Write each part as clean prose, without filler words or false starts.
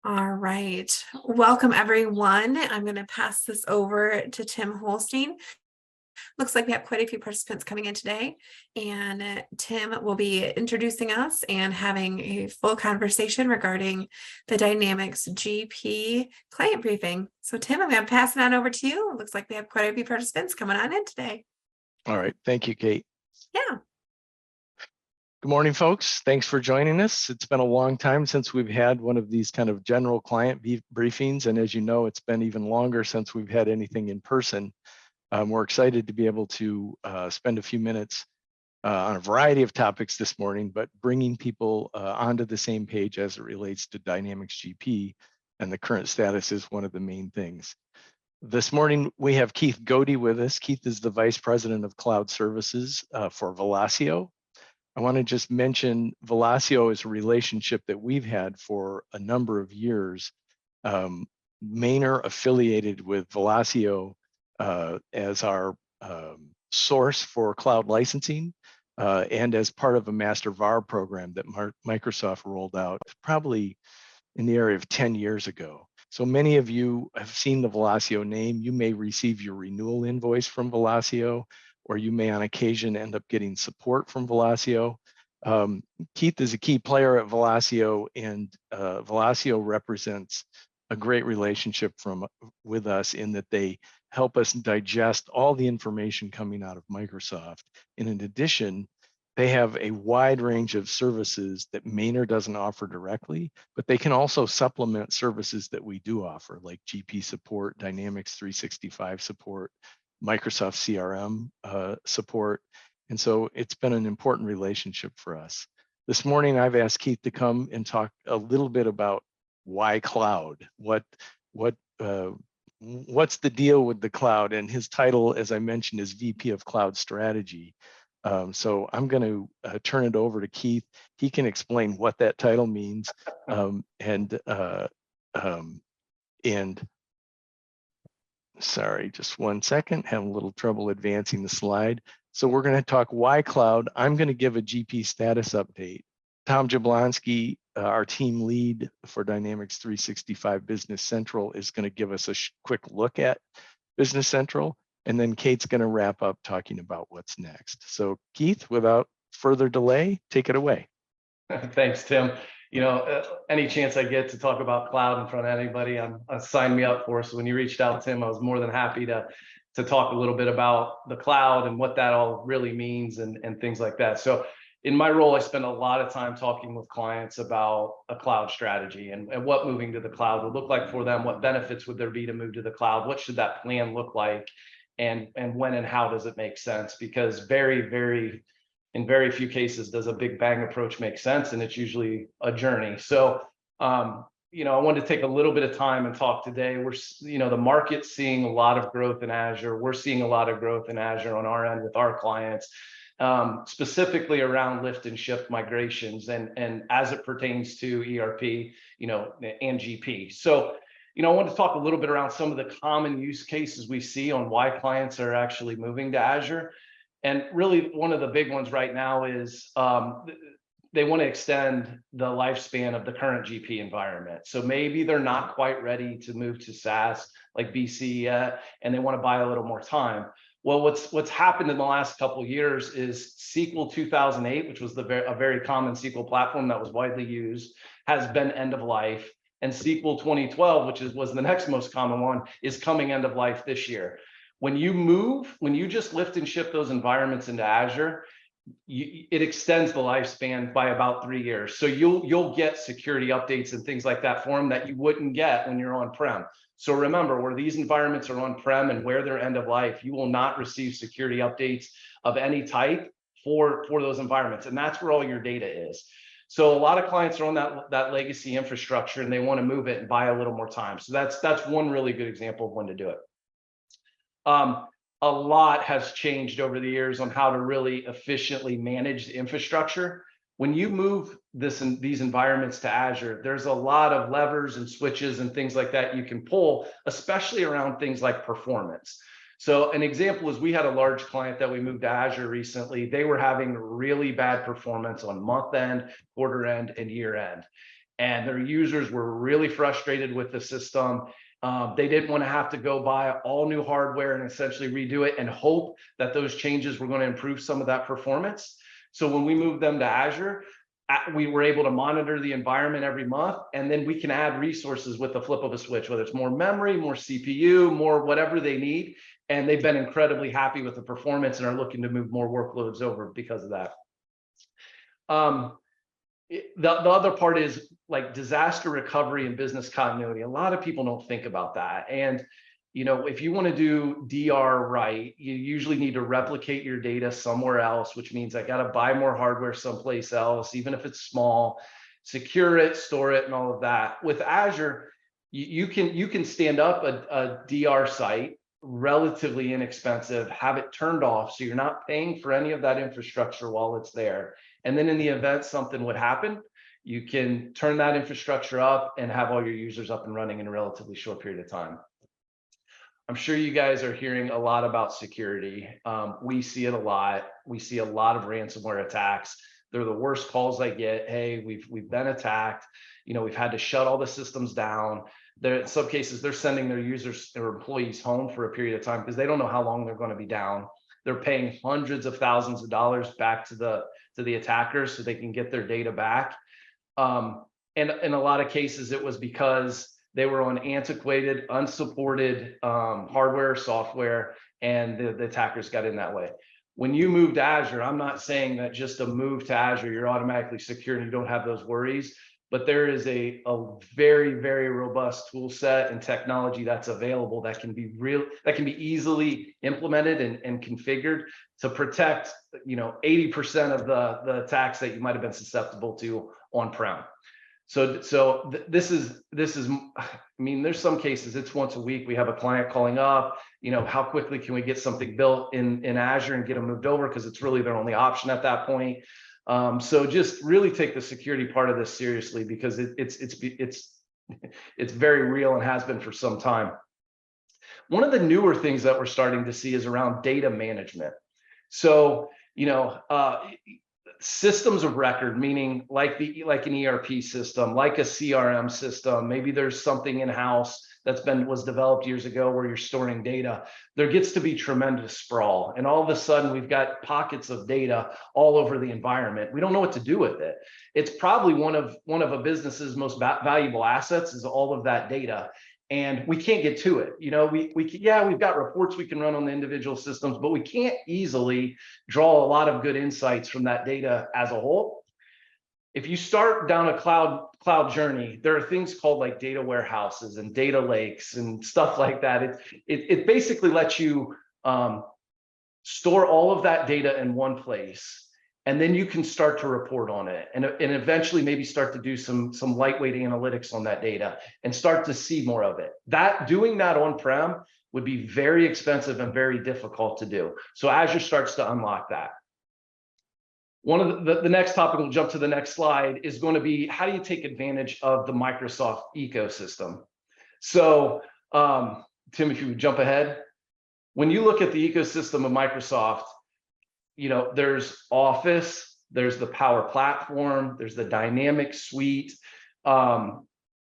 All right. Welcome, everyone. I'm going to pass this over to Tim Holstein. Looks like we have quite a few participants coming in today, and Tim will be introducing us and having a full conversation regarding the Dynamics GP client briefing. So, Tim, I'm going to pass it on over to you. It looks like we have quite a few participants coming on in today. All right. Thank you, Kate. Yeah. Good morning, folks. Thanks for joining us. It's been a long time since we've had one of these kind of general client briefings. And as you know, it's been even longer since we've had anything in person. We're excited to be able to spend a few minutes on a variety of topics this morning, but bringing people onto the same page as it relates to Dynamics GP, and the current status is one of the main things. This morning, we have Keith Goedde with us. Keith is the Vice President of Cloud Services for Velosio. I want to just mention Velosio is a relationship that we've had for a number of years. Mainer affiliated with Velosio as our source for cloud licensing and as part of a master VAR program that Microsoft rolled out probably in the area of 10 years ago. So many of you have seen the Velosio name. You may receive your renewal invoice from Velosio, or you may on occasion end up getting support from Velosio. Keith is a key player at Velosio, and Velosio represents a great relationship with us in that they help us digest all the information coming out of Microsoft. And in addition, they have a wide range of services that Mainer doesn't offer directly, but they can also supplement services that we do offer, like GP support, Dynamics 365 support, Microsoft CRM support. And so it's been an important relationship for us. This morning, I've asked Keith to come and talk a little bit about why cloud, what's the deal with the cloud? And his title, as I mentioned, is VP of Cloud Strategy. So I'm going to turn it over to Keith. He can explain what that title means, and sorry, just one second, having a little trouble advancing the slide. So we're going to talk why cloud. I'm going to give a GP status update. Tom Jablonski, our team lead for Dynamics 365 Business Central, is going to give us a quick look at Business Central. And then Kate's going to wrap up talking about what's next. So Keith, without further delay, take it away. Thanks, Tim. You know, any chance I get to talk about cloud in front of anybody, sign me up for. So when you reached out, Tim, I was more than happy to talk a little bit about the cloud and what that all really means and things like that. So in my role, I spend a lot of time talking with clients about a cloud strategy and what moving to the cloud would look like for them. What benefits would there be to move to the cloud? What should that plan look like? And when and how does it make sense? Because in very few cases does a big bang approach make sense, and it's usually a journey. So, you know, I wanted to take a little bit of time and talk today. The market's seeing a lot of growth in Azure. We're seeing a lot of growth in Azure on our end with our clients, specifically around lift and shift migrations and as it pertains to ERP, and GP. So, I want to talk a little bit around some of the common use cases we see on why clients are actually moving to Azure. And really, one of the big ones right now is they want to extend the lifespan of the current GP environment. So maybe they're not quite ready to move to SaaS like BC yet, and they want to buy a little more time. Well, what's happened in the last couple of years is SQL 2008, which was a very common SQL platform that was widely used, has been end of life. And SQL 2012, which was the next most common one, is coming end of life this year. When you just lift and shift those environments into Azure, it extends the lifespan by about 3 years. So you'll get security updates and things like that for them that you wouldn't get when you're on-prem. So remember, where these environments are on-prem and where they're end of life, you will not receive security updates of any type for those environments. And that's where all your data is. So a lot of clients are on that legacy infrastructure and they want to move it and buy a little more time. So that's one really good example of when to do it. A lot has changed over the years on how to really efficiently manage the infrastructure. When you move these environments to Azure, there's a lot of levers and switches and things like that you can pull, especially around things like performance. So an example is we had a large client that we moved to Azure recently. They were having really bad performance on month end, quarter end, and year end. and their users were really frustrated with the system. They didn't want to have to go buy all new hardware and essentially redo it and hope that those changes were going to improve some of that performance. So when we moved them to Azure, we were able to monitor the environment every month, and then we can add resources with the flip of a switch, whether it's more memory, more CPU, more whatever they need. And they've been incredibly happy with the performance and are looking to move more workloads over because of that. The other part is like disaster recovery and business continuity. A lot of people don't think about that. And if you want to do DR right, you usually need to replicate your data somewhere else, which means I got to buy more hardware someplace else, even if it's small, secure it, store it, and all of that. With Azure, you can stand up a DR site, relatively inexpensive, have it turned off, so you're not paying for any of that infrastructure while it's there. And then in the event something would happen, you can turn that infrastructure up and have all your users up and running in a relatively short period of time. I'm sure you guys are hearing a lot about security. We see it a lot. We see a lot of ransomware attacks. They're the worst calls I get. Hey, we've been attacked. We've had to shut all the systems down. In some cases, they're sending their users or employees home for a period of time because they don't know how long they're going to be down. They're paying hundreds of thousands of dollars back to the attackers so they can get their data back. And in a lot of cases, it was because they were on antiquated, unsupported hardware or software, and the attackers got in that way. When you move to Azure, I'm not saying that just a move to Azure, you're automatically secure and you don't have those worries, but there is a very, very robust tool set and technology that's available that can be easily implemented and configured to protect 80% of the attacks that you might have been susceptible to on-prem. So this is, I mean, there's some cases it's once a week. We have a client calling up, how quickly can we get something built in Azure and get them moved over? Because it's really their only option at that point. So just really take the security part of this seriously, because it's very real and has been for some time. One of the newer things that we're starting to see is around data management. So, systems of record, meaning like an ERP system, like a CRM system, maybe there's something in-house was developed years ago where you're storing data. There gets to be tremendous sprawl, and all of a sudden we've got pockets of data all over the environment. We don't know what to do with it. It's probably one of a business's most valuable assets is all of that data, and we can't get to it. We've got reports we can run on the individual systems, but we can't easily draw a lot of good insights from that data as a whole. If you start down a cloud journey, there are things called like data warehouses and data lakes and stuff like that. It basically lets you store all of that data in one place, and then you can start to report on it, and eventually maybe start to do some lightweight analytics on that data and start to see more of it. Doing that on-prem would be very expensive and very difficult to do. So Azure starts to unlock that. One of the next topic, we'll jump to the next slide, is going to be how do you take advantage of the Microsoft ecosystem? So Tim, if you would jump ahead. When you look at the ecosystem of Microsoft, there's Office, there's the Power Platform, there's the Dynamic Suite.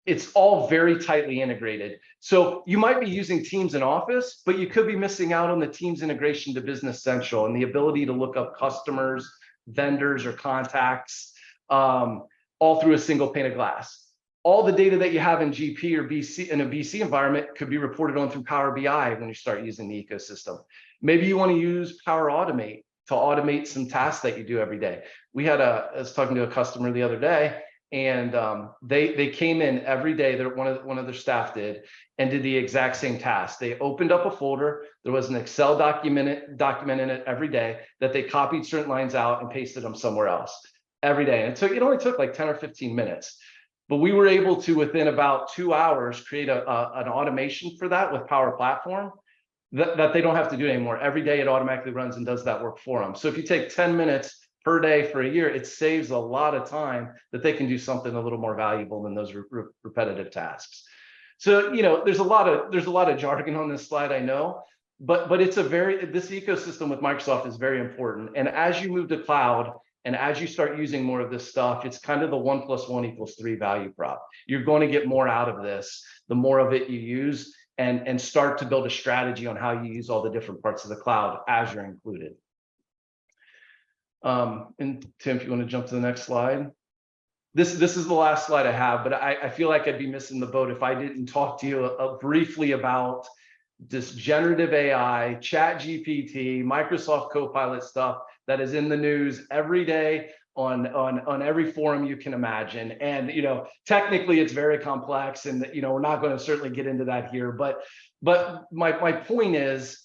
It's all very tightly integrated. So you might be using Teams in Office, but you could be missing out on the Teams integration to Business Central and the ability to look up customers, vendors, or contacts, all through a single pane of glass. All the data that you have in GP or BC in a BC environment could be reported on through Power BI when you start using the ecosystem. Maybe you want to use Power Automate to automate some tasks that you do every day. I was talking to a customer the other day, and they came in every day. One of their staff did, and did the exact same task. They opened up a folder. There was an Excel document in it every day that they copied certain lines out and pasted them somewhere else every day. And it only took like 10 or 15 minutes. But we were able to, within about 2 hours, create an automation for that with Power Platform that they don't have to do anymore. Every day it automatically runs and does that work for them. So if you take 10 minutes per day for a year, it saves a lot of time that they can do something a little more valuable than those repetitive tasks. So, there's a lot of jargon on this slide, I know, but this ecosystem with Microsoft is very important. And as you move to cloud, And as you start using more of this stuff, it's kind of the 1 + 1 = 3 value prop. You're going to get more out of this, the more of it you use, and start to build a strategy on how you use all the different parts of the cloud, Azure included. And Tim, if you want to jump to the next slide. This is the last slide I have, but I feel like I'd be missing the boat if I didn't talk to you briefly about this generative AI, Chat GPT, Microsoft Copilot stuff that is in the news every day on every forum you can imagine. And technically it's very complex, and we're not going to certainly get into that here. But my point is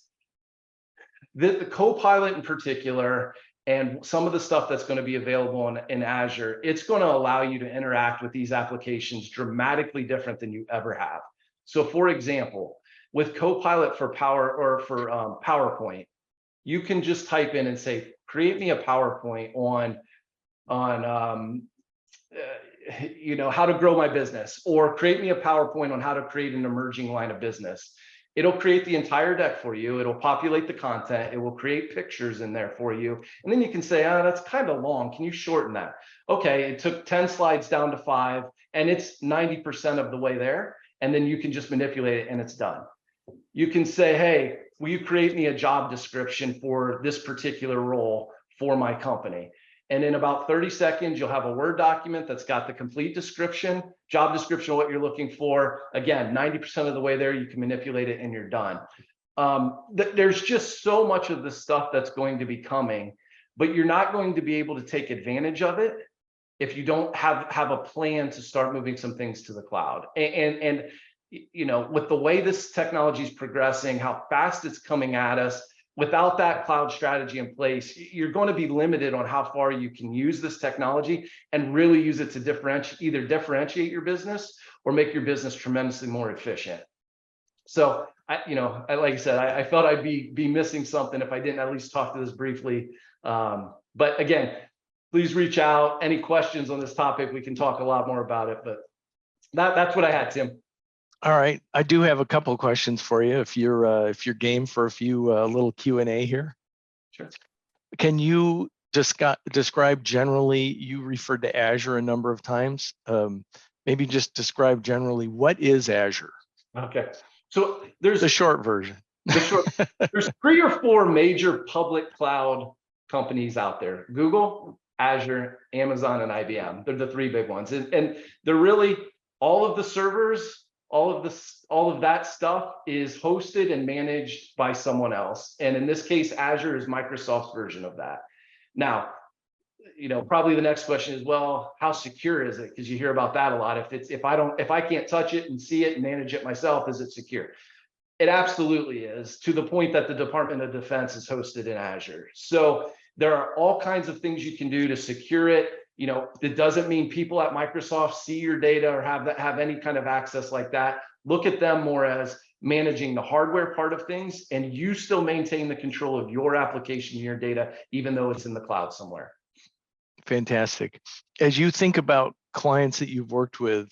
that the Copilot in particular, and some of the stuff that's going to be available in Azure, it's going to allow you to interact with these applications dramatically different than you ever have. So for example, with Copilot for PowerPoint, you can just type in and say, create me a PowerPoint on how to grow my business, or create me a PowerPoint on how to create an emerging line of business. It'll create the entire deck for you. It'll populate the content. It will create pictures in there for you. And then you can say, oh, that's kind of long. Can you shorten that? Okay, it took 10 slides down to 5, and it's 90% of the way there. And then you can just manipulate it and it's done. You can say, hey, will you create me a job description for this particular role for my company? And in about 30 seconds, you'll have a Word document that's got the complete description, job description of what you're looking for. Again, 90% of the way there, you can manipulate it and you're done. There's just so much of the stuff that's going to be coming, but you're not going to be able to take advantage of it if you don't have a plan to start moving some things to the cloud. And with the way this technology is progressing, how fast it's coming at us, without that cloud strategy in place, you're going to be limited on how far you can use this technology and really use it to differentiate your business or make your business tremendously more efficient. So like I said, I felt I'd be missing something if I didn't at least talk to this briefly. But again, please reach out. Any questions on this topic, we can talk a lot more about it. But that's what I had, Tim. All right, I do have a couple of questions for you if you're game for a few little Q&A here. Sure. Can you describe generally, you referred to Azure a number of times. Maybe just describe generally, what is Azure? Okay, so there's the short version. There's 3 or 4 major public cloud companies out there: Google, Azure, Amazon, and IBM. They're the 3 big ones, and they're really all of the servers. All of that stuff is hosted and managed by someone else. And in this case, Azure is Microsoft's version of that. Now, probably the next question is, well, how secure is it? Because you hear about that a lot. If I can't touch it and see it and manage it myself, is it secure? It absolutely is, to the point that the Department of Defense is hosted in Azure. So there are all kinds of things you can do to secure it. It doesn't mean people at Microsoft see your data or have any kind of access like that. Look at them more as managing the hardware part of things, and you still maintain the control of your application, your data, even though it's in the cloud somewhere. Fantastic. As you think about clients that you've worked with,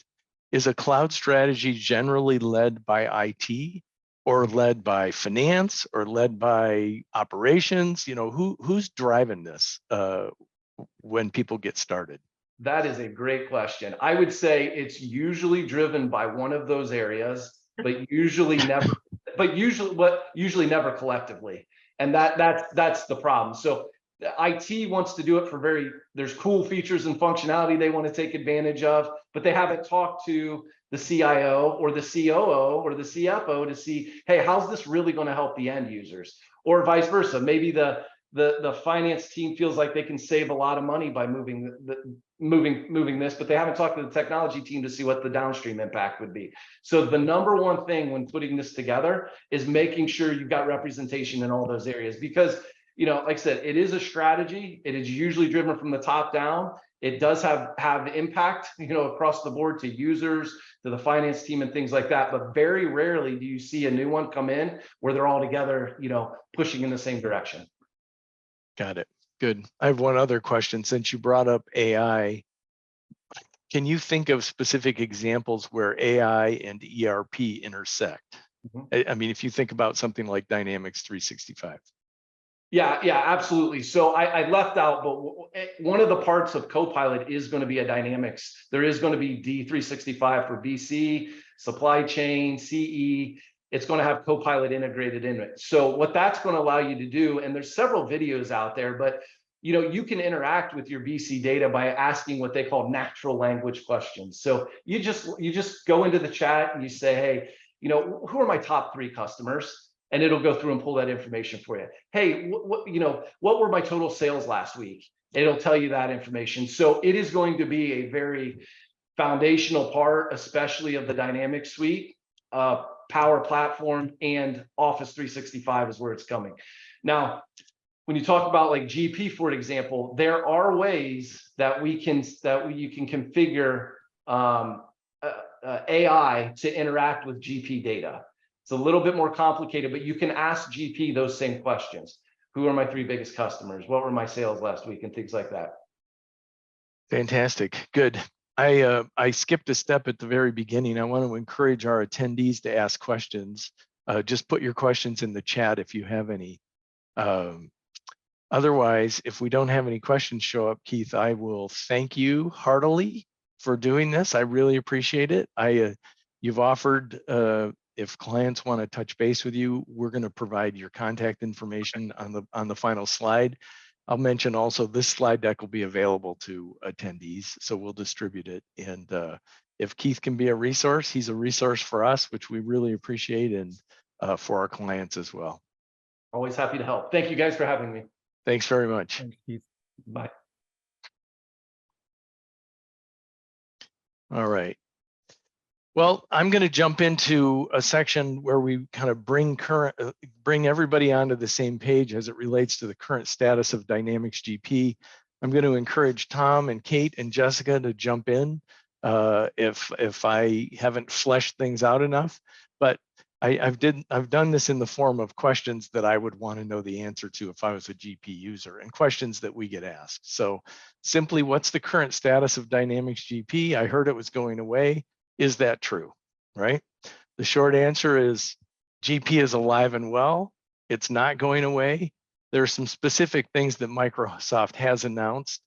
is a cloud strategy generally led by IT, or led by finance, or led by operations? Who's driving this when people get started? That is a great question. I would say it's usually driven by one of those areas, but usually never collectively. And that's the problem. So the IT wants to do it there's cool features and functionality they want to take advantage of, but they haven't talked to the CIO or the COO or the CFO to see, hey, how's this really going to help the end users? Or vice versa. Maybe the finance team feels like they can save a lot of money by moving this, but they haven't talked to the technology team to see what the downstream impact would be. So the number one thing when putting this together is making sure you've got representation in all those areas, because like I said, it is a strategy. It is usually driven from the top down. It does have impact, across the board to users, to the finance team and things like that. But very rarely do you see a new one come in where they're all together, pushing in the same direction. Got it. Good. I have one other question. Since you brought up AI, can you think of specific examples where AI and ERP intersect? Mm-hmm. I mean, if you think about something like Dynamics 365. Yeah, absolutely. So I left out, but one of the parts of Copilot is going to be a dynamics. There is going to be D365 for BC, supply chain, CE. It's going to have Copilot integrated in it. So what that's going to allow you to do, and there's several videos out there, but you can interact with your BC data by asking what they call natural language questions. So you just go into the chat and you say, hey, who are my top 3 customers? And it'll go through and pull that information for you. Hey, what were my total sales last week? It'll tell you that information. So it is going to be a very foundational part, especially of the Dynamics suite, Power Platform, and Office 365 is where it's coming. Now, when you talk about like GP, for example, there are ways that you can configure AI to interact with GP data. It's a little bit more complicated, but you can ask GP those same questions. Who are my 3 biggest customers? What were my sales last week? And things like that. Fantastic. Good. I skipped a step at the very beginning. I want to encourage our attendees to ask questions. Just put your questions in the chat if you have any. Otherwise, if we don't have any questions show up, Keith, I will thank you heartily for doing this. I really appreciate it. You've offered, if clients want to touch base with you, we're going to provide your contact information on the final slide. I'll mention also this slide deck will be available to attendees, so we'll distribute it. And if Keith can be a resource, he's a resource for us, which we really appreciate, and for our clients as well. Always happy to help. Thank you guys for having me. Thanks very much. Thanks, Keith. Bye. All right. Well, I'm going to jump into a section where we kind of bring everybody onto the same page as it relates to the current status of Dynamics GP. I'm going to encourage Tom and Kate and Jessica to jump in if I haven't fleshed things out enough. But I've done this in the form of questions that I would want to know the answer to if I was a GP user, and questions that we get asked. So simply, what's the current status of Dynamics GP? I heard it was going away. Is that true, right? The short answer is GP is alive and well. It's not going away. There are some specific things that Microsoft has announced.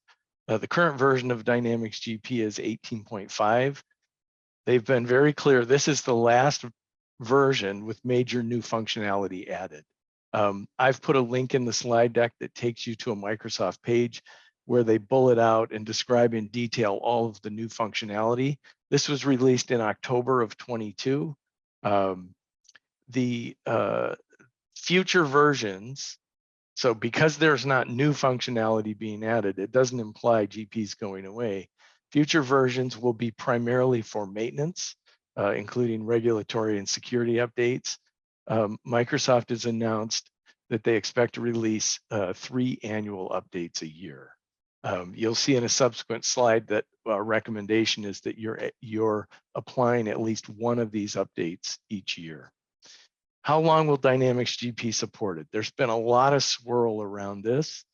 The current version of Dynamics GP is 18.5. They've been very clear. This is the last version with major new functionality added. I've put a link in the slide deck that takes you to a Microsoft page where they bullet out and describe in detail all of the new functionality. This was released in October of 22. The future versions, so because there's not new functionality being added, it doesn't imply GP's going away. Future versions will be primarily for maintenance, including regulatory and security updates. Microsoft has announced that they expect to release 3 annual updates a year. You'll see in a subsequent slide that our recommendation is that you're applying at least one of these updates each year. How long will Dynamics GP support it? There's been a lot of swirl around this.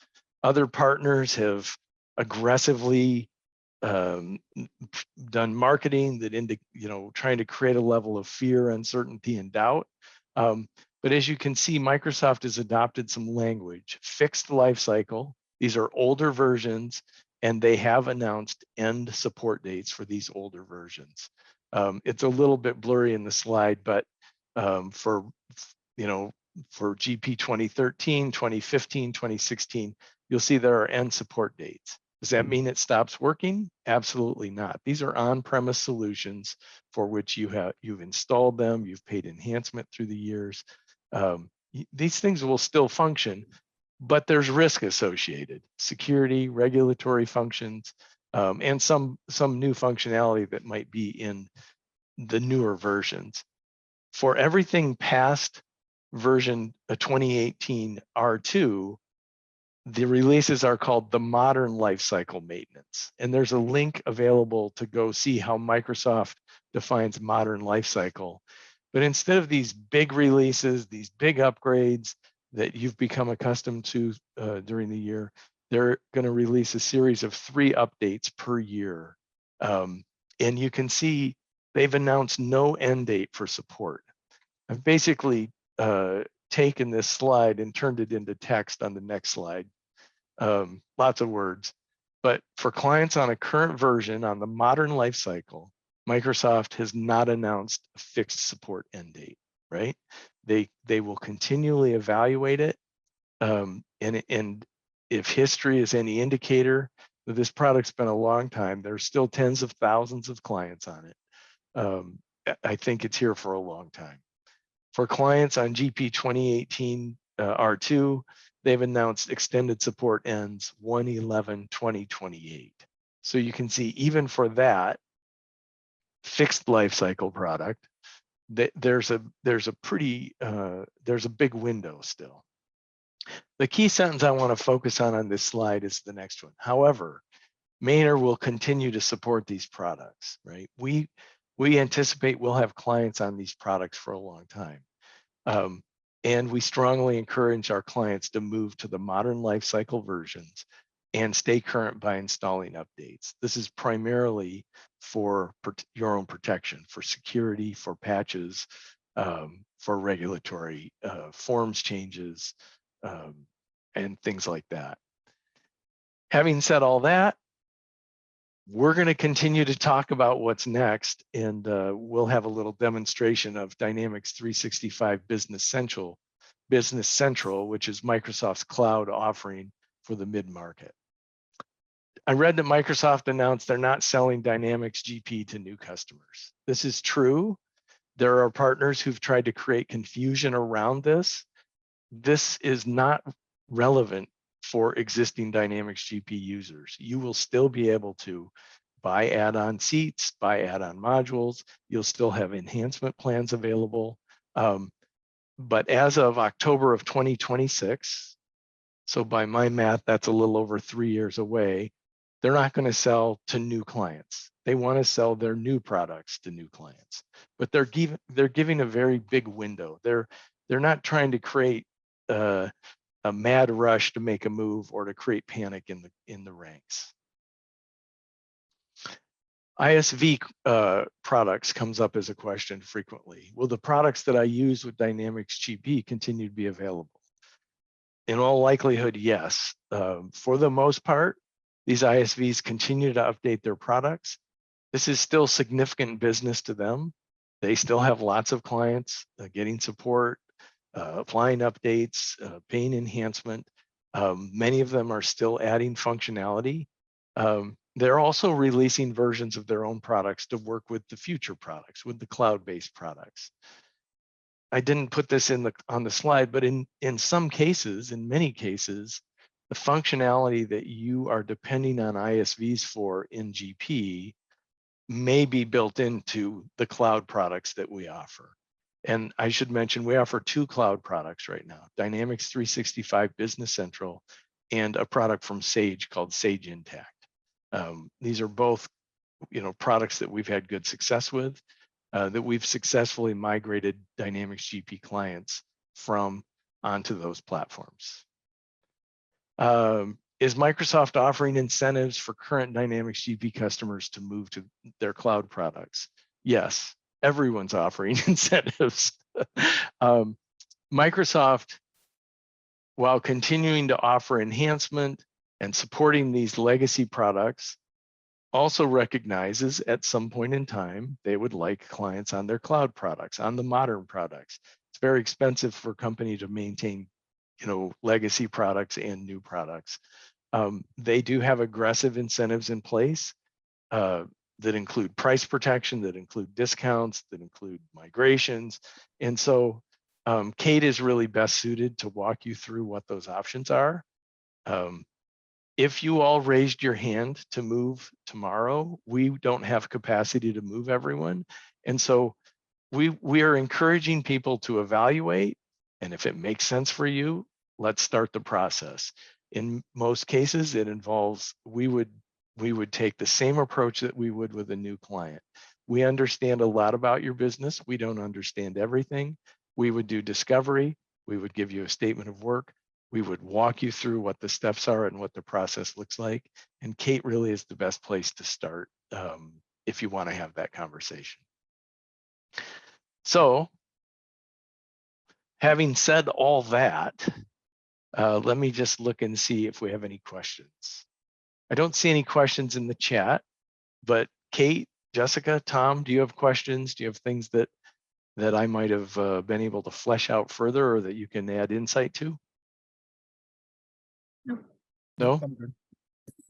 Other partners have aggressively done marketing that trying to create a level of fear, uncertainty, and doubt. But as you can see, Microsoft has adopted some language, fixed life cycle. These are older versions, and they have announced end support dates for these older versions. It's a little bit blurry in the slide, but for GP 2013, 2015, 2016, you'll see there are end support dates. Does that mean it stops working? Absolutely not. These are on-premise solutions for which you've installed them, you've paid enhancement through the years. These things will still function, but there's risk associated: security, regulatory functions, and some new functionality that might be in the newer versions. For everything past version 2018 R2, the releases are called the modern lifecycle maintenance. And there's a link available to go see how Microsoft defines modern lifecycle. But instead of these big releases, these big upgrades that you've become accustomed to during the year, they're going to release a series of 3 updates per year. And you can see they've announced no end date for support. I've basically taken this slide and turned it into text on the next slide. Lots of words. But for clients on a current version on the modern life cycle, Microsoft has not announced a fixed support end date, right? They will continually evaluate it. And if history is any indicator, this product's been a long time. There's still tens of thousands of clients on it. I think it's here for a long time. For clients on GP 2018 R2, they've announced extended support ends 1/11/2028. So you can see even for that fixed life cycle product, there's a big window still. The key sentence I want to focus on this slide is the next one. However, Maynard will continue to support these products, right? We anticipate we'll have clients on these products for a long time. And we strongly encourage our clients to move to the modern life cycle versions and stay current by installing updates. This is primarily for your own protection, for security, for patches, for regulatory forms changes, and things like that. Having said all that, we're going to continue to talk about what's next, and we'll have a little demonstration of Dynamics 365 Business Central, which is Microsoft's cloud offering for the mid-market. I read that Microsoft announced they're not selling Dynamics GP to new customers. This is true. There are partners who've tried to create confusion around this. This is not relevant for existing Dynamics GP users. You will still be able to buy add-on seats, buy add-on modules. You'll still have enhancement plans available. But as of October of 2026, so by my math, that's a little over 3 years away, they're not going to sell to new clients. They want to sell their new products to new clients, but they're giving a very big window. They're not trying to create a mad rush to make a move or to create panic in the ranks. ISV products comes up as a question frequently. Will the products that I use with Dynamics GP continue to be available? In all likelihood, yes. For the most part, these ISVs continue to update their products. This is still significant business to them. They still have lots of clients getting support, applying updates, paying enhancement. Many of them are still adding functionality. They're also releasing versions of their own products to work with the future products, with the cloud-based products. I didn't put this on the slide, but in some cases, in many cases, the functionality that you are depending on ISVs for in GP may be built into the cloud products that we offer. And I should mention, we offer 2 cloud products right now, Dynamics 365 Business Central and a product from Sage called Sage Intacct. These are both, products that we've had good success with, that we've successfully migrated Dynamics GP clients from onto those platforms. Is Microsoft offering incentives for current Dynamics GP customers to move to their cloud products? Yes, everyone's offering incentives. Microsoft, while continuing to offer enhancement and supporting these legacy products, also recognizes at some point in time, they would like clients on their cloud products, on the modern products. It's very expensive for a company to maintain, legacy products and new products. They do have aggressive incentives in place that include price protection, that include discounts, that include migrations. And so Kate is really best suited to walk you through what those options are. If you all raised your hand to move tomorrow, we don't have capacity to move everyone. And so we are encouraging people to evaluate, and if it makes sense for you, let's start the process. In most cases, it involves, we would take the same approach that we would with a new client. We understand a lot about your business. We don't understand everything. We would do discovery. We would give you a statement of work. We would walk you through what the steps are and what the process looks like. And Kate really is the best place to start if you want to have that conversation. So Having said all that, let me just look and see if we have any questions. I don't see any questions in the chat, but Kate, Jessica, Tom, do you have questions? Do you have things that I might have been able to flesh out further, or that you can add insight to? No?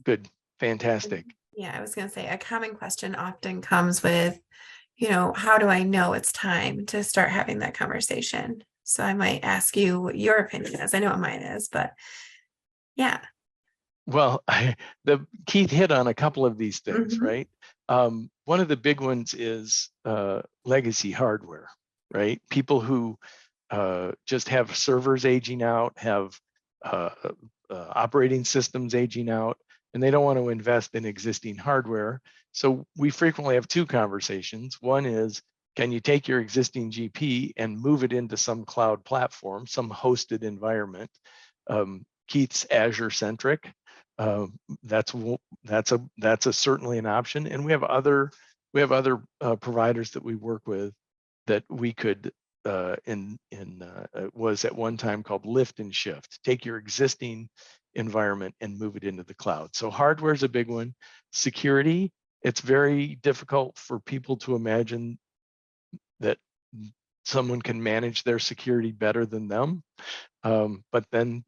Good. Fantastic. Yeah, I was going to say a common question often comes with, how do I know it's time to start having that conversation? So I might ask you what your opinion is. I know what mine is, but yeah. Well, Keith hit on a couple of these things, Mhm. right? One of the big ones is legacy hardware, right? People who just have servers aging out, have operating systems aging out, and they don't want to invest in existing hardware. So we frequently have two conversations. One is, can you take your existing GP and move it into some cloud platform, some hosted environment? Keith's Azure centric. That's certainly an option, and we have other providers that we work with that we could it was at one time called lift and shift. Take your existing environment and move it into the cloud. So hardware is a big one. Security, it's very difficult for people to imagine that someone can manage their security better than them. But then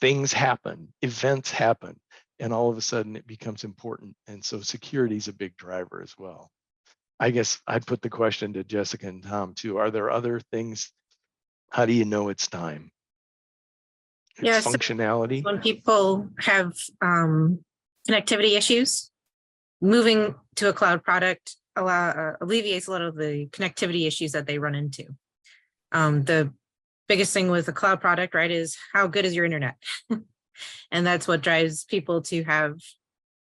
things happen, events happen, and all of a sudden it becomes important. And so security is a big driver as well. I guess I'd put the question to Jessica and Tom too. Are there other things? How do you know it's time? Yeah, so functionality. when people have connectivity issues, moving to a cloud product alleviates a lot of the connectivity issues that they run into. The biggest thing with a cloud product, right, is how good is your internet? And that's what drives people to have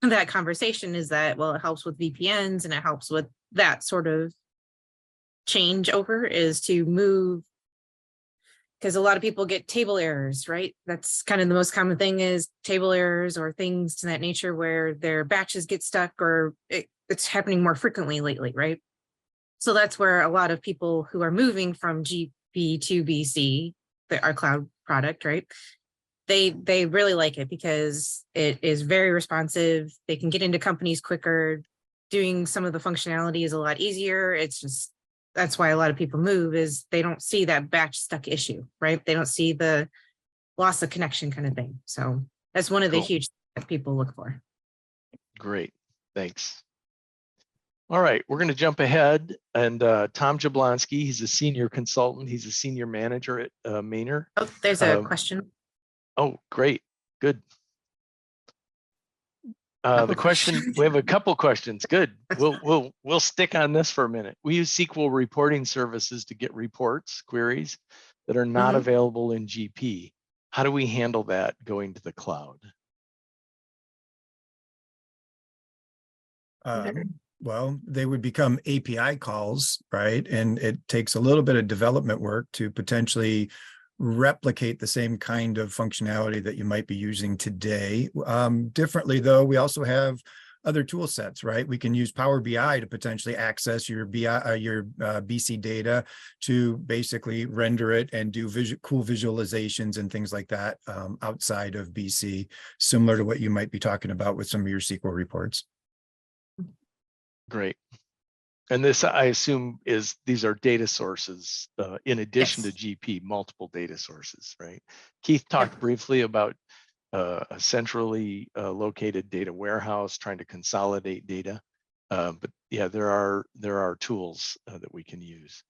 that conversation, is that, well, it helps with VPNs and it helps with that sort of changeover, is to move, because a lot of people get table errors, right? That's kind of the most common thing, is table errors or things to that nature where their batches get stuck, or it's happening more frequently lately, right? So that's where a lot of people who are moving from GP to BC, our cloud product, right? They really like it because it is very responsive. They can get into companies quicker. Doing some of the functionality is a lot easier. It's just, that's why a lot of people move, is they don't see that batch stuck issue, right? They don't see the loss of connection kind of thing. So that's one of the huge things that people look for. Great, thanks. All right, we're going to jump ahead, and Tom Jablonski, he's a senior consultant. He's a senior manager at Mainer. Oh, there's a question. Oh, great, good. The question, we have a couple questions. Good. We'll stick on this for a minute. We use SQL reporting services to get reports, queries that are not available in GP. How do we handle that going to the cloud? Well, they would become API calls, right? And it takes a little bit of development work to potentially replicate the same kind of functionality that you might be using today. Differently, though, we also have other tool sets, right? We can use Power BI to potentially access your BC data to basically render it and do cool visualizations and things like that outside of BC, similar to what you might be talking about with some of your SQL reports. Great. And this, I assume, these are data sources in addition to GP, multiple data sources, right? Keith talked briefly about a centrally located data warehouse, trying to consolidate data. But yeah, there are tools that we can use.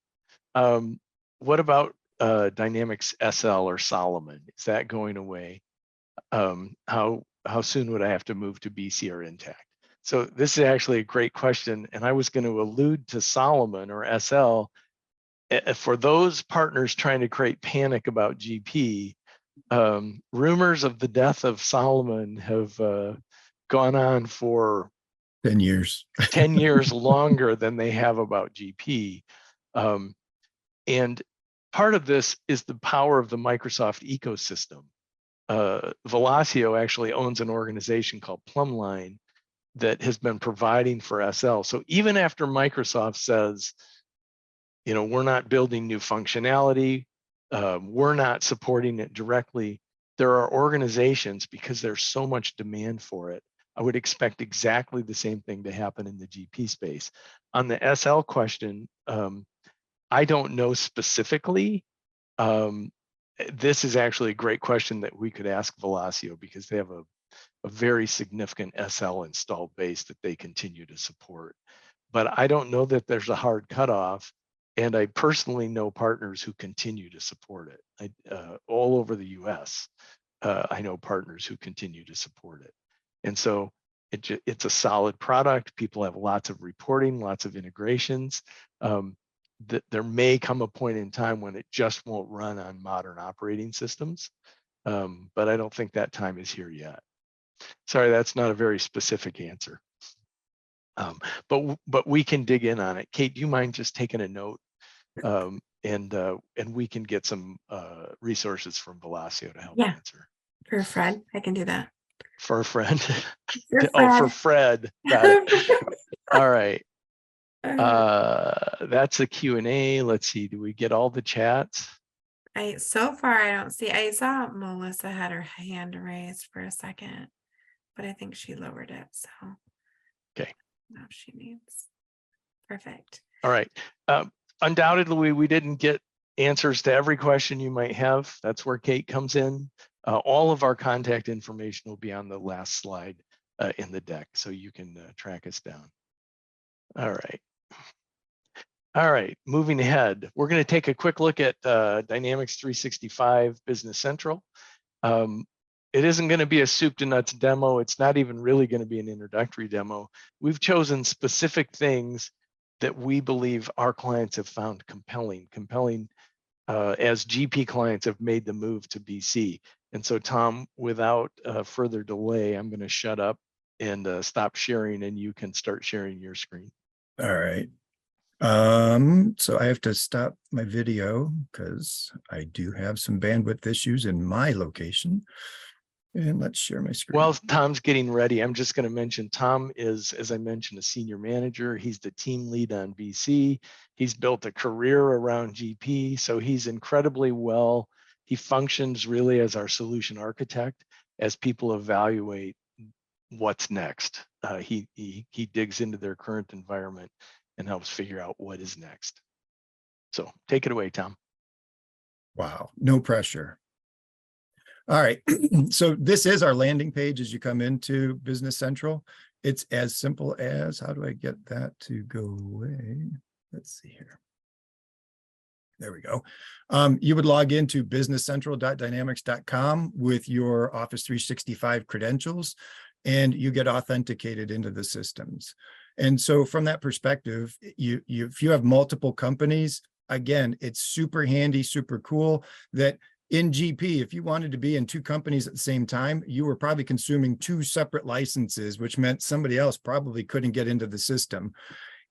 What about Dynamics SL or Solomon? Is that going away? How soon would I have to move to BC or Intact? So this is actually a great question, and I was going to allude to Solomon or SL. For those partners trying to create panic about GP, rumors of the death of Solomon have gone on for 10 years. 10 years longer than they have about GP. And part of this is the power of the Microsoft ecosystem. Velosio actually owns an organization called Plumline that has been providing for SL. So even after Microsoft says, we're not building new functionality, We're not supporting it directly. There are organizations, because there's so much demand for it. I would expect exactly the same thing to happen in the GP space. On the SL question, I don't know specifically. This is actually a great question that we could ask Velosio, because they have a very significant SL installed base that they continue to support. But I don't know that there's a hard cutoff. And I personally know partners who continue to support it. All over the US, I know partners who continue to support it. And so it's a solid product. People have lots of reporting, lots of integrations. There may come a point in time when it just won't run on modern operating systems. But I don't think that time is here yet. Sorry, that's not a very specific answer. But we can dig in on it. Kate, do you mind just taking a note? And we can get some resources from Velosio to help answer. For Fred, I can do that. For a friend. For Oh, for Fred. Got it. All right. That's a Q&A. Let's see. Do we get all the chats? So far I don't see. I saw Melissa had her hand raised for a second, but I think she lowered it. So okay. Now she needs. Perfect. All right. Undoubtedly, we didn't get answers to every question you might have. That's where Kate comes in. All of our contact information will be on the last slide in the deck, so you can track us down. All right. All right, moving ahead. We're going to take a quick look at Dynamics 365 Business Central. It isn't going to be a soup to nuts demo. It's not even really going to be an introductory demo. We've chosen specific things that we believe our clients have found compelling as GP clients have made the move to BC. And so, Tom, without further delay, I'm going to shut up and stop sharing, and you can start sharing your screen. All right. So I have to stop my video because I do have some bandwidth issues in my location. And let's share my screen. Well, Tom's getting ready. I'm just going to mention Tom is, as I mentioned, a senior manager. He's the team lead on BC. He's built a career around GP, so he's incredibly well. He functions really as our solution architect as people evaluate what's next. He digs into their current environment and helps figure out what is next. So take it away, Tom. Wow, no pressure. All right, so this is our landing page as you come into Business Central. It's as simple as, how do I get that to go away? Let's see here. There we go. You would log into businesscentral.dynamics.com with your Office 365 credentials, and you get authenticated into the systems. And so from that perspective, if you have multiple companies, again, it's super handy, super cool that in GP, if you wanted to be in two companies at the same time, you were probably consuming two separate licenses, which meant somebody else probably couldn't get into the system.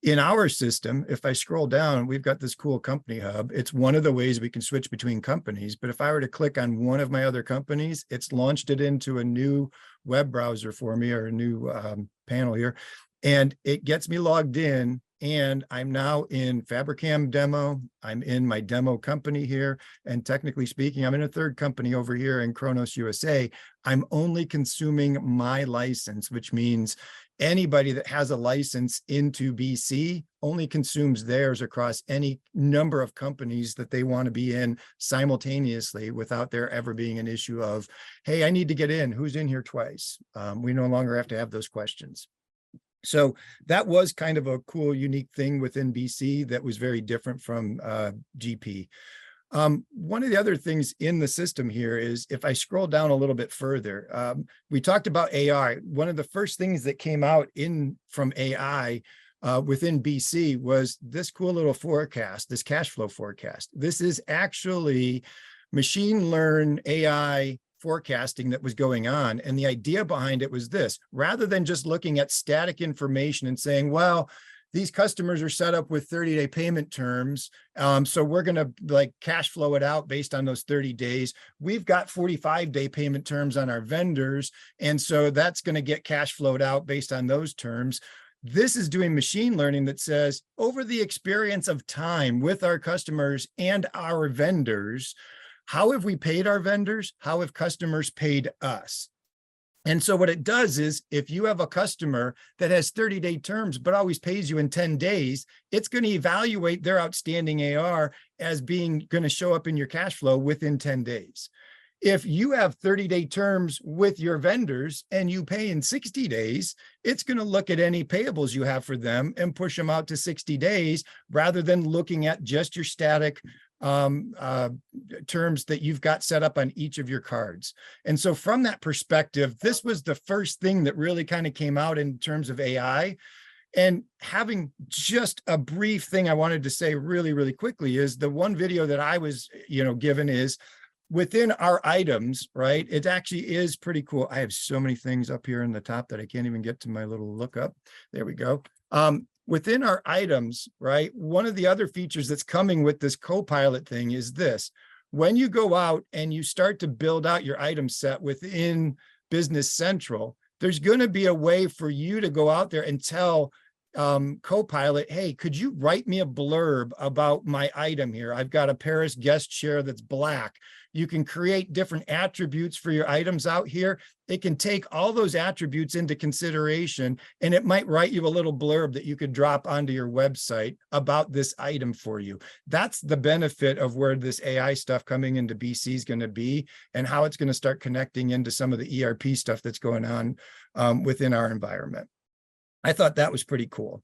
In our system, if I scroll down, we've got this cool company hub. It's one of the ways we can switch between companies. But if I were to click on one of my other companies, it's launched it into a new web browser for me, or a new panel here. And it gets me logged in, and I'm now in Fabricam demo. I'm in my demo company here. And technically speaking, I'm in a third company over here in Kronos USA. I'm only consuming my license, which means anybody that has a license into BC only consumes theirs across any number of companies that they want to be in simultaneously, without there ever being an issue of, hey, I need to get in. Who's in here twice? We no longer have to have those questions. So that was kind of a cool, unique thing within BC that was very different from GP. One of the other things in the system here is, if I scroll down a little bit further, we talked about AI. One of the first things that came out from AI within BC was this cool little forecast, this cash flow forecast. This is actually machine learned AI forecasting that was going on. And the idea behind it was this: rather than just looking at static information and saying, well, these customers are set up with 30-day payment terms, so we're going to like cash flow it out based on those 30 days. We've got 45-day payment terms on our vendors, and so that's going to get cash flowed out based on those terms. This is doing machine learning that says, over the experience of time with our customers and our vendors, how have we paid our vendors? How have customers paid us? And so what it does is, if you have a customer that has 30-day terms, but always pays you in 10 days, it's going to evaluate their outstanding AR as being going to show up in your cash flow within 10 days. If you have 30-day terms with your vendors and you pay in 60 days, it's going to look at any payables you have for them and push them out to 60 days rather than looking at just your static terms that you've got set up on each of your cards. And so from that perspective, this was the first thing that really kind of came out in terms of AI. And having just a brief thing I wanted to say really, really quickly is the one video that I was, given is within our items, right? It actually is pretty cool. I have so many things up here in the top that I can't even get to my little lookup. There we go. Within our items, right? One of the other features that's coming with this Copilot thing is this. When you go out and you start to build out your item set within Business Central, there's going to be a way for you to go out there and tell Copilot, hey, could you write me a blurb about my item here? I've got a Paris guest chair that's black. You can create different attributes for your items out here. It can take all those attributes into consideration, and it might write you a little blurb that you could drop onto your website about this item for you. That's the benefit of where this AI stuff coming into BC is going to be, and how it's going to start connecting into some of the ERP stuff that's going on within our environment. I thought that was pretty cool.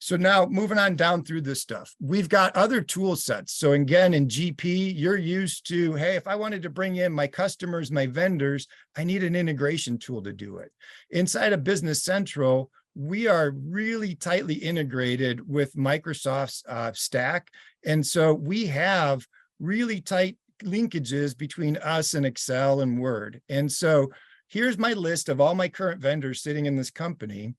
So now moving on down through this stuff, we've got other tool sets. So again, in GP, you're used to, hey, if I wanted to bring in my customers, my vendors, I need an integration tool to do it. Inside of Business Central, we are really tightly integrated with Microsoft's stack. And so we have really tight linkages between us and Excel and Word. And so here's my list of all my current vendors sitting in this company.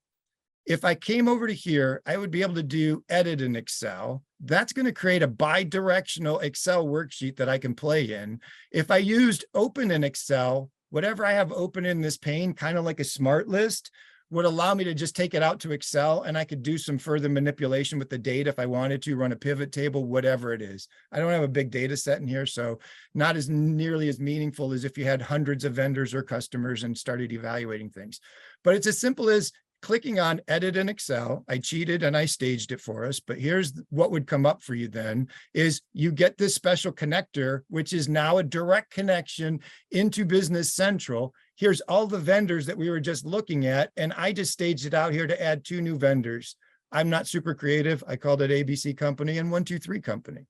If I came over to here, I would be able to do edit in Excel. That's going to create a bi-directional Excel worksheet that I can play in. If I used open in Excel, whatever I have open in this pane, kind of like a smart list, would allow me to just take it out to Excel, and I could do some further manipulation with the data if I wanted to, run a pivot table, whatever it is. I don't have a big data set in here, so not as nearly as meaningful as if you had hundreds of vendors or customers and started evaluating things. But it's as simple as clicking on edit in Excel. I cheated and I staged it for us, but here's what would come up for you then is you get this special connector, which is now a direct connection into Business Central. Here's all the vendors that we were just looking at, and I just staged it out here to add 2 new vendors. I'm not super creative. I called it ABC Company and 123 Company.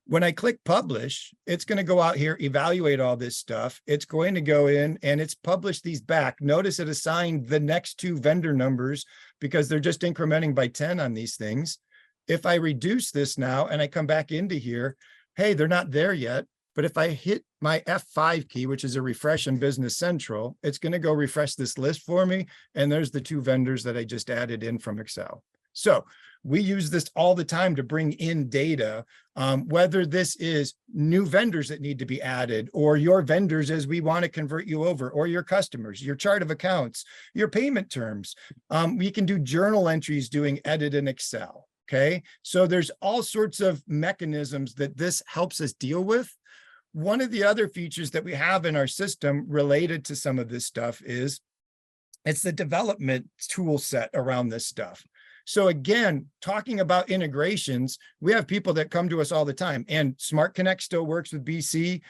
When I click publish, it's going to go out here, evaluate all this stuff. It's going to go in and it's published these back. Notice it assigned the next 2 vendor numbers because they're just incrementing by 10 on these things. If I reduce this now and I come back into here, hey, they're not there yet. But if I hit my F5 key, which is a refresh in Business Central, it's going to go refresh this list for me. And there's the 2 vendors that I just added in from Excel. So we use this all the time to bring in data, whether this is new vendors that need to be added, or your vendors as we want to convert you over, or your customers, your chart of accounts, your payment terms. We can do journal entries doing edit in Excel. Okay, so there's all sorts of mechanisms that this helps us deal with. One of the other features that we have in our system related to some of this stuff is it's the development tool set around this stuff. So again, talking about integrations, we have people that come to us all the time, and Smart Connect still works with BC.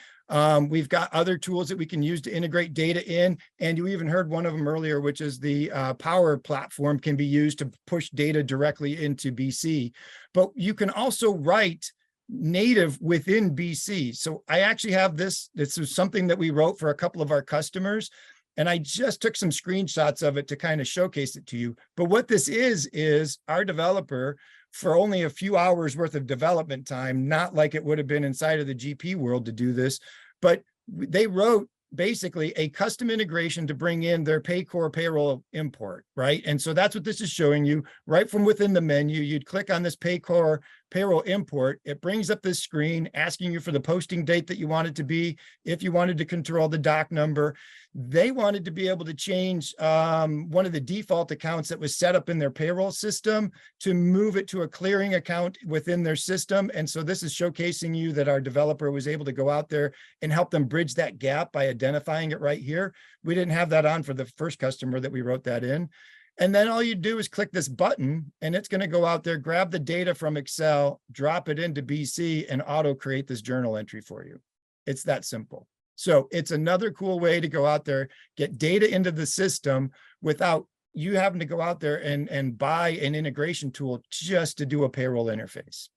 We've got other tools that we can use to integrate data in, and you even heard one of them earlier, which is the Power Platform can be used to push data directly into BC. But you can also write native within BC. So I actually have this. This is something that we wrote for a couple of our customers. And I just took some screenshots of it to kind of showcase it to you. But what this is our developer, for only a few hours worth of development time, not like it would have been inside of the GP world to do this, but they wrote basically a custom integration to bring in their Paycor payroll import, right? And so that's what this is showing you right from within the menu. You'd click on this Paycor payroll import, it brings up this screen asking you for the posting date that you want it to be. If you wanted to control the doc number, they wanted to be able to change one of the default accounts that was set up in their payroll system to move it to a clearing account within their system. And so this is showcasing you that our developer was able to go out there and help them bridge that gap by identifying it right here. We didn't have that on for the first customer that we wrote that in. And then all you do is click this button and it's going to go out there, grab the data from Excel, drop it into BC and auto create this journal entry for you. It's that simple. So it's another cool way to go out there, get data into the system without you having to go out there and buy an integration tool just to do a payroll interface.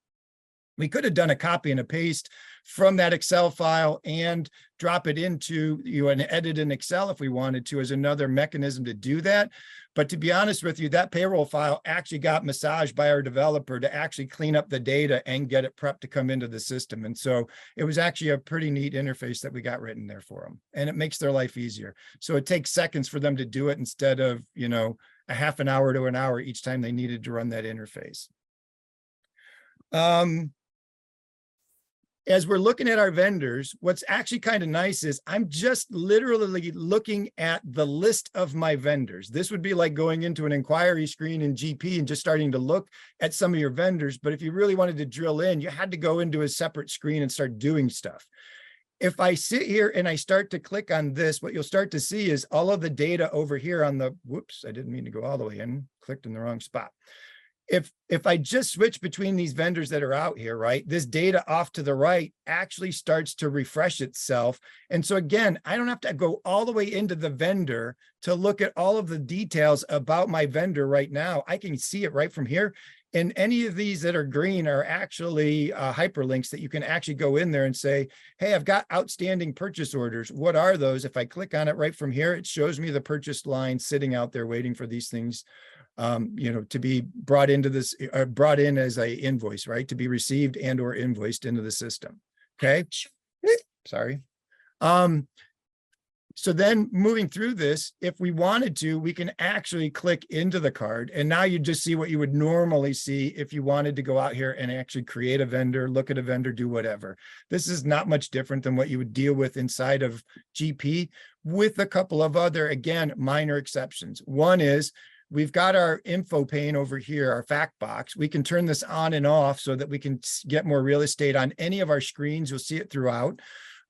We could have done a copy and a paste from that Excel file and drop it into an edit in Excel if we wanted to as another mechanism to do that. But to be honest with you, that payroll file actually got massaged by our developer to actually clean up the data and get it prepped to come into the system. And so it was actually a pretty neat interface that we got written there for them. And it makes their life easier. So it takes seconds for them to do it instead of, a half an hour to an hour each time they needed to run that interface. As we're looking at our vendors, what's actually kind of nice is I'm just literally looking at the list of my vendors. This would be like going into an inquiry screen in GP and just starting to look at some of your vendors. But if you really wanted to drill in, you had to go into a separate screen and start doing stuff. If I sit here and I start to click on this, what you'll start to see is all of the data over here on the, whoops, I didn't mean to go all the way in, clicked in the wrong spot. If I just switch between these vendors that are out here, right, this data off to the right actually starts to refresh itself. And so again, I don't have to go all the way into the vendor to look at all of the details about my vendor right now. I can see it right from here. And any of these that are green are actually hyperlinks that you can actually go in there and say, hey, I've got outstanding purchase orders. What are those? If I click on it right from here, it shows me the purchase line sitting out there waiting for these things to be brought into this, brought in as a invoice, right? To be received and or invoiced into the system. Okay. Sorry. So then moving through this, if we wanted to, we can actually click into the card. And now you just see what you would normally see if you wanted to go out here and actually create a vendor, look at a vendor, do whatever. This is not much different than what you would deal with inside of GP with a couple of other, again, minor exceptions. One is, we've got our info pane over here, our fact box. We can turn this on and off so that we can get more real estate on any of our screens. You'll see it throughout.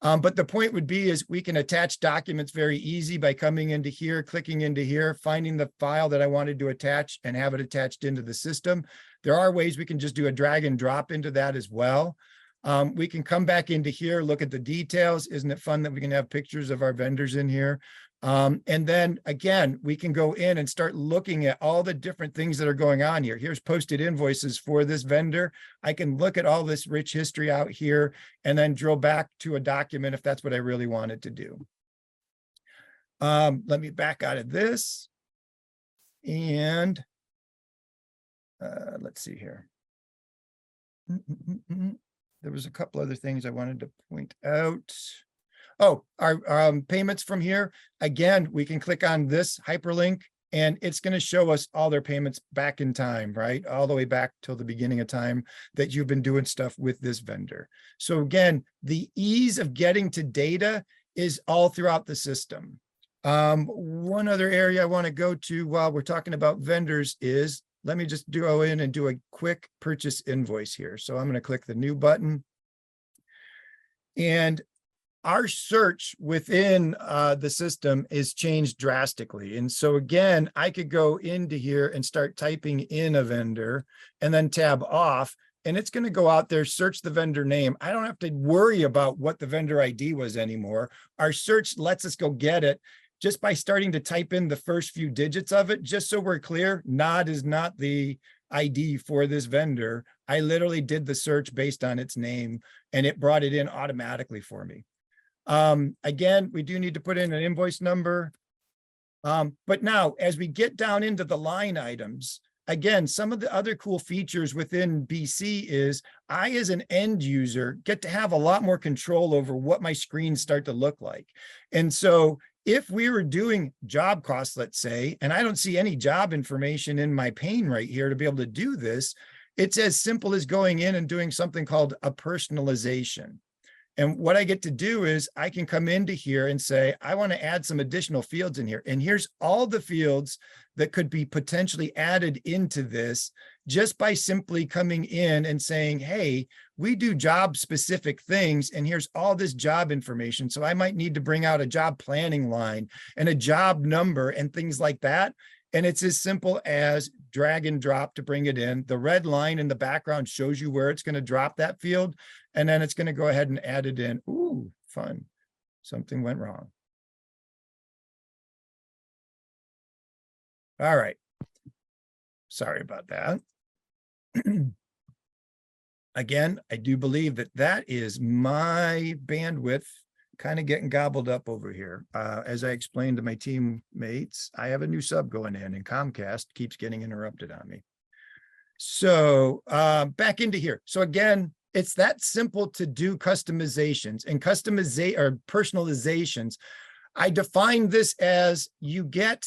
But the point would be is we can attach documents very easy by coming into here, clicking into here, finding the file that I wanted to attach and have it attached into the system. There are ways we can just do a drag and drop into that as well. We can come back into here, look at the details. Isn't it fun that we can have pictures of our vendors in here? And then again, we can go in and start looking at all the different things that are going on here. Here's posted invoices for this vendor. I can look at all this rich history out here and then drill back to a document if that's what I really wanted to do. Let me back out of this. And let's see here. There was a couple other things I wanted to point out. Oh, our payments from here. Again, we can click on this hyperlink and it's going to show us all their payments back in time, right? All the way back till the beginning of time that you've been doing stuff with this vendor. So again, the ease of getting to data is all throughout the system. One other area I want to go to while we're talking about vendors is, let me just go in and do a quick purchase invoice here. So I'm going to click the new button. And our search within the system is changed drastically. And so again, I could go into here and start typing in a vendor and then tab off, and it's going to go out there, search the vendor name. I don't have to worry about what the vendor ID was anymore. Our search lets us go get it just by starting to type in the first few digits of it. Just so we're clear, NOD is not the ID for this vendor. I literally did the search based on its name and it brought it in automatically for me. Again, we do need to put in an invoice number. But now as we get down into the line items, again, some of the other cool features within BC is I, as an end user, get to have a lot more control over what my screens start to look like. And so if we were doing job costs, let's say, and I don't see any job information in my pane right here to be able to do this, it's as simple as going in and doing something called a personalization. And what I get to do is I can come into here and say, I want to add some additional fields in here. And here's all the fields that could be potentially added into this just by simply coming in and saying, hey, we do job specific things. And here's all this job information. So I might need to bring out a job planning line and a job number and things like that. And it's as simple as drag and drop to bring it in. The red line in the background shows you where it's going to drop that field. And then it's going to go ahead and add it in. Ooh, fun. Something went wrong. All right. Sorry about that. Again, I do believe that that is my bandwidth kind of getting gobbled up over here. As I explained to my teammates, I have a new sub going in and Comcast keeps getting interrupted on me. So back into here. So again, it's that simple to do customizations and personalizations. I define this as you get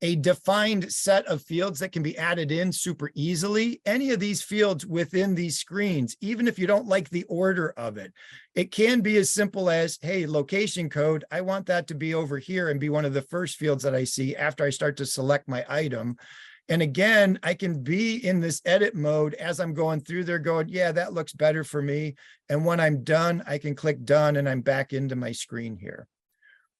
a defined set of fields that can be added in super easily. Any of these fields within these screens, even if you don't like the order of it, it can be as simple as, hey, location code, I want that to be over here and be one of the first fields that I see after I start to select my item. And again, I can be in this edit mode as I'm going through there going, yeah, that looks better for me. And when I'm done, I can click done and I'm back into my screen here.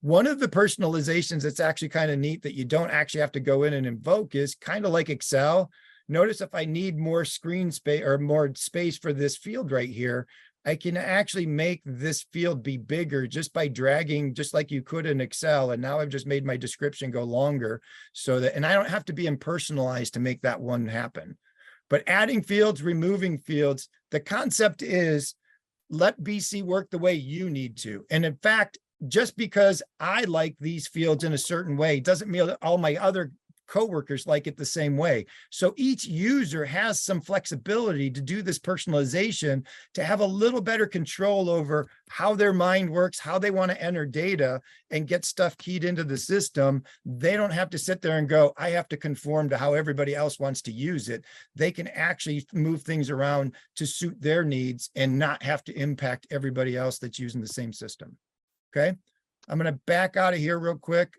One of the personalizations that's actually kind of neat that you don't actually have to go in and invoke is kind of like Excel. Notice if I need more screen space or more space for this field right here, I can actually make this field be bigger just by dragging, just like you could in Excel. And now I've just made my description go longer so that, and I don't have to be impersonalized to make that one happen. But adding fields, removing fields, the concept is let BC work the way you need to. And in fact, just because I like these fields in a certain way doesn't mean that all my other coworkers like it the same way. So each user has some flexibility to do this personalization, to have a little better control over how their mind works, how they want to enter data and get stuff keyed into the system. They don't have to sit there and go, I have to conform to how everybody else wants to use it. They can actually move things around to suit their needs and not have to impact everybody else that's using the same system. Okay, I'm going to back out of here real quick.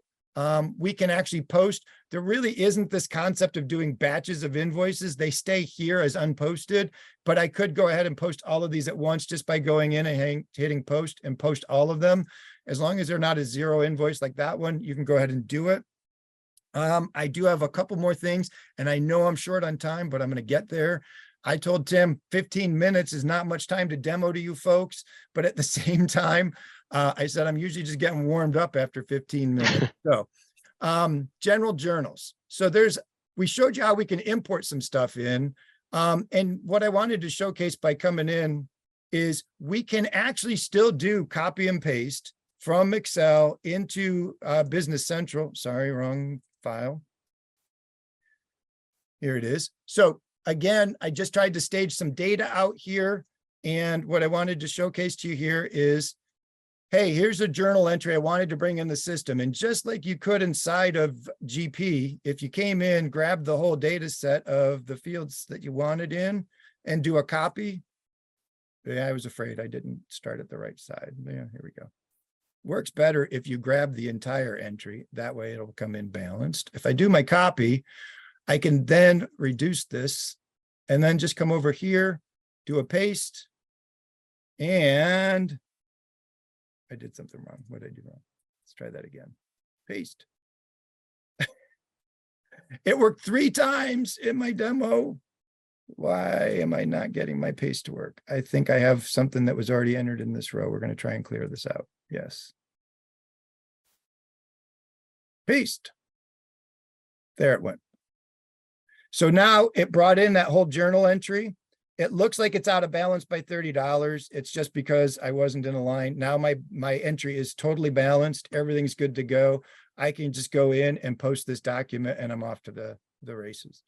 We can actually post. There really isn't this concept of doing batches of invoices. They stay here as unposted, but I could go ahead and post all of these at once just by going in and hitting post and post all of them. As long as they're not a zero invoice like that one, you can go ahead and do it. I do have a couple more things, and I know I'm short on time, but I'm going to get there. I told Tim 15 minutes is not much time to demo to you folks, but at the same time, I said, I'm usually just getting warmed up after 15 minutes. So general journals. So we showed you how we can import some stuff in. And what I wanted to showcase by coming in is we can actually still do copy and paste from Excel into Business Central. Sorry, wrong file. Here it is. So again, I just tried to stage some data out here. And what I wanted to showcase to you here is, hey, here's a journal entry I wanted to bring in the system. And just like you could inside of GP, if you came in, grab the whole data set of the fields that you wanted in and do a copy. Yeah, I was afraid I didn't start at the right side. Yeah, here we go. Works better if you grab the entire entry. That way it'll come in balanced. If I do my copy, I can then reduce this and then just come over here, do a paste, and I did something wrong. What did I do wrong? Let's try that again. Paste. It worked 3 times in my demo. Why am I not getting my paste to work? I think I have something that was already entered in this row. We're going to try and clear this out. Yes. Paste. There it went. So now it brought in that whole journal entry. It looks like it's out of balance by $30. It's just because I wasn't in a line. Now my entry is totally balanced. Everything's good to go. I can just go in and post this document and I'm off to the races.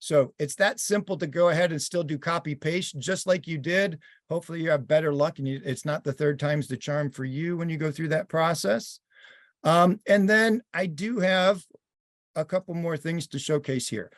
So it's that simple to go ahead and still do copy paste just like you did. Hopefully you have better luck and it's not the 3rd time's the charm for you when you go through that process. And then I do have a couple more things to showcase here.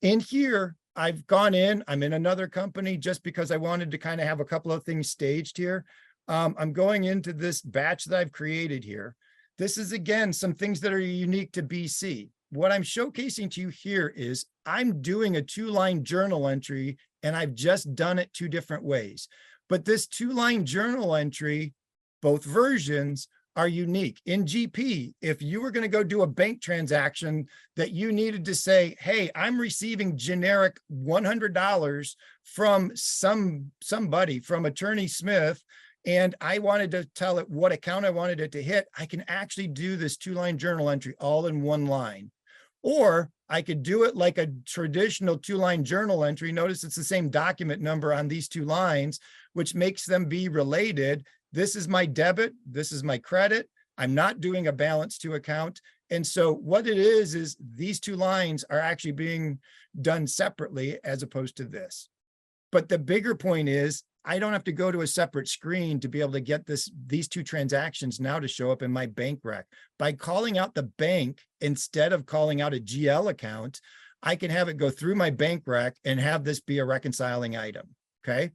In here, I've gone in, I'm in another company just because I wanted to kind of have a couple of things staged here. I'm going into this batch that I've created here. This is, again, some things that are unique to BC. What I'm showcasing to you here is I'm doing a 2-line journal entry, and I've just done it 2 different ways. But this 2-line journal entry, both versions, are unique. In GP, if you were going to go do a bank transaction that you needed to say, hey, I'm receiving generic $100 from somebody, from Attorney Smith, and I wanted to tell it what account I wanted it to hit, I can actually do this 2-line journal entry all in 1 line. Or I could do it like a traditional 2-line journal entry. Notice it's the same document number on these 2 lines, which makes them be related. This is my debit. This is my credit. I'm not doing a balance to account. And so what it is these 2 lines are actually being done separately as opposed to this. But the bigger point is I don't have to go to a separate screen to be able to get these 2 transactions now to show up in my bank rec. By calling out the bank instead of calling out a GL account, I can have it go through my bank rec and have this be a reconciling item. Okay.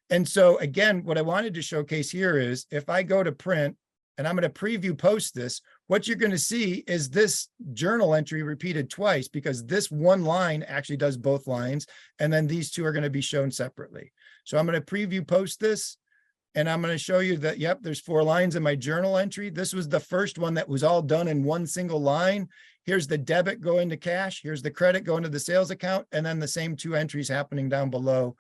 And so again, what I wanted to showcase here is if I go to print and I'm going to preview post this, what you're going to see is this journal entry repeated twice because this 1 line actually does both lines. And then these 2 are going to be shown separately. So I'm going to preview post this, and I'm going to show you that, yep, there's 4 lines in my journal entry. This was the first one that was all done in 1 single line. Here's the debit going to cash. Here's the credit going to the sales account. And then the same 2 entries happening down below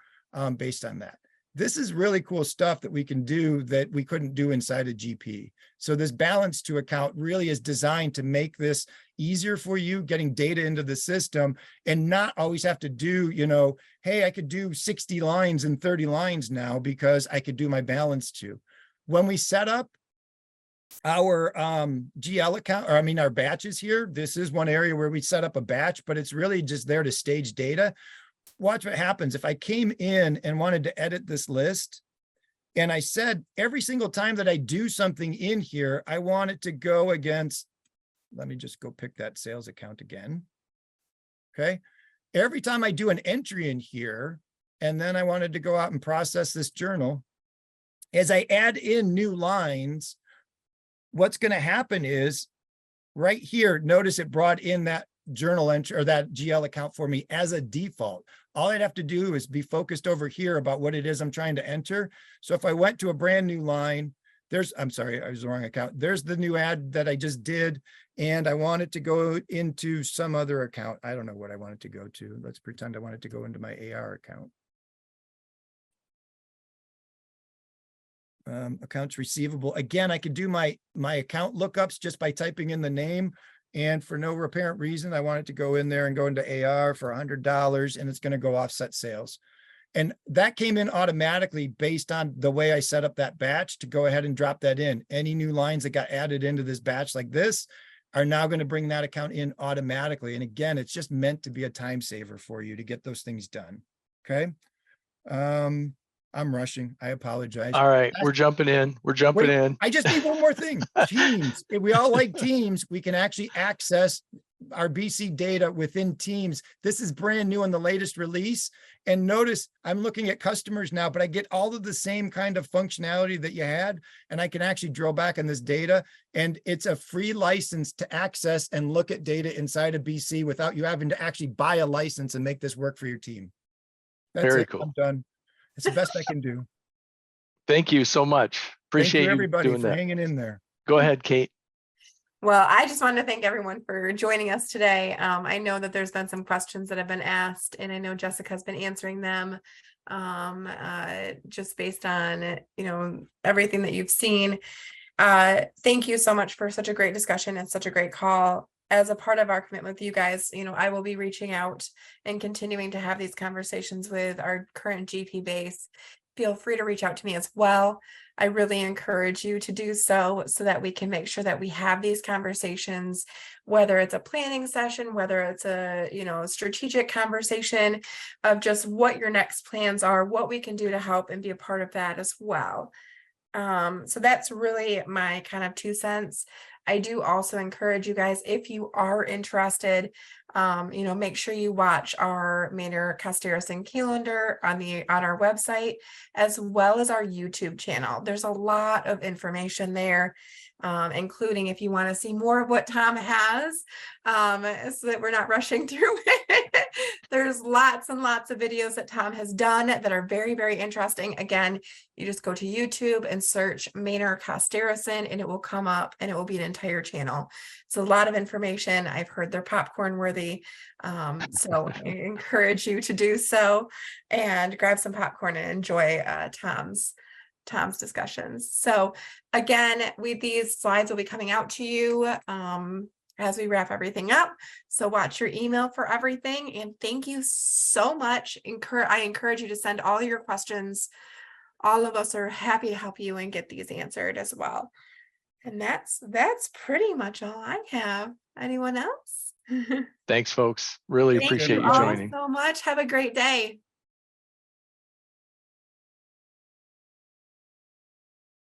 based on that. This is really cool stuff that we can do that we couldn't do inside of GP. So this balance to account really is designed to make this easier for you getting data into the system and not always have to do, hey, I could do 60 lines and 30 lines now because I could do my balance to. When we set up our GL account, or our batches here, this is one area where we set up a batch, but it's really just there to stage data. Watch what happens. If I came in and wanted to edit this list, and I said every single time that I do something in here, I want it to go against, let me just go pick that sales account again. Okay. Every time I do an entry in here, and then I wanted to go out and process this journal, as I add in new lines, what's going to happen is right here, notice it brought in that journal entry or that GL account for me as a default. All I'd have to do is be focused over here about what it is I'm trying to enter. So if I went to a brand new line, I'm sorry, I was the wrong account. There's the new ad that I just did, and I want it to go into some other account. I don't know what I want it to go to. Let's pretend I want it to go into my AR account. Accounts receivable. Again, I could do my account lookups just by typing in the name. And for no apparent reason, I want it to go in there and go into AR for $100, and it's going to go offset sales. And that came in automatically based on the way I set up that batch to go ahead and drop that in. Any new lines that got added into this batch like this are now going to bring that account in automatically. And again, it's just meant to be a time saver for you to get those things done. Okay. I'm rushing. I apologize. All right, we're jumping in. I just need one more thing. Teams. If we all like Teams, we can actually access our BC data within Teams. This is brand new in the latest release. And notice I'm looking at customers now, but I get all of the same kind of functionality that you had. And I can actually drill back on this data. And it's a free license to access and look at data inside of BC without you having to actually buy a license and make this work for your team. That's Very it. cool. I'm done. It's the best I can do. Thank you so much. Appreciate Thank you, everybody, doing for that. hanging in there. Go ahead, Kate. Well, I just wanted to thank everyone for joining us today. I know that there's been some questions that have been asked, and I know Jessica's been answering them just based on, everything that you've seen. Thank you so much for such a great discussion and such a great call. As a part of our commitment with you guys, I will be reaching out and continuing to have these conversations with our current GP base. Feel free to reach out to me as well. I really encourage you to do so that we can make sure that we have these conversations, whether it's a planning session, whether it's a, strategic conversation of just what your next plans are, what we can do to help and be a part of that as well. So that's really my kind of 2 cents. I do also encourage you guys, if you are interested, make sure you watch our Maynard Castereson calendar on our website, as well as our YouTube channel. There's a lot of information there, including if you want to see more of what Tom has, so that we're not rushing through it. There's lots and lots of videos that Tom has done that are very, very interesting. Again, you just go to YouTube and search Maynard Castereson and it will come up and it will be an entire channel. It's a lot of information. I've heard they're popcorn worthy. So I encourage you to do so and grab some popcorn and enjoy Tom's discussions. So again, these slides will be coming out to you as we wrap everything up. So watch your email for everything. And thank you so much. I encourage you to send all your questions. All of us are happy to help you and get these answered as well. And that's pretty much all I have. Anyone else? Thanks, folks. Really Thank appreciate you all joining. so much. Have a great day.